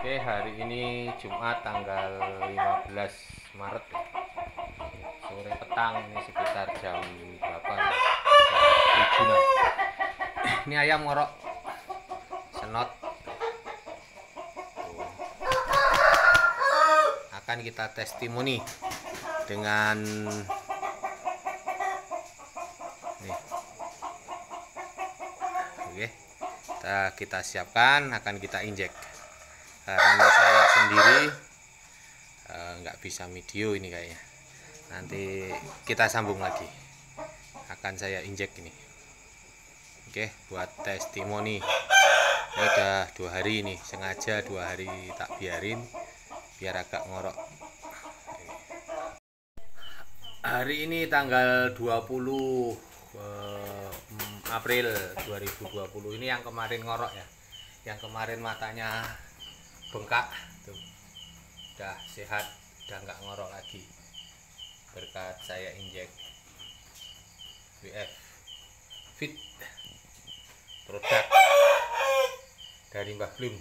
Oke, hari ini Jumat tanggal 15 Maret ya. Sore petang ini sekitar jam berapa nih? Jam 7. Ini ayam ngorok senot. Akan kita testimoni dengan nih. Oke. Kita siapkan, akan kita injek. Karena saya sendiri nggak bisa video ini kayaknya, nanti kita sambung lagi, akan saya injek ini. Oke, buat testimoni. Ini udah 2 hari ini, sengaja 2 hari tak biarin biar agak ngorok. Hari ini tanggal 20 April 2020. Ini yang kemarin ngorok ya, yang kemarin matanya bengkak tuh, udah sehat, udah nggak ngorok lagi berkat saya injek WF Fit, produk dari Mbah Blum.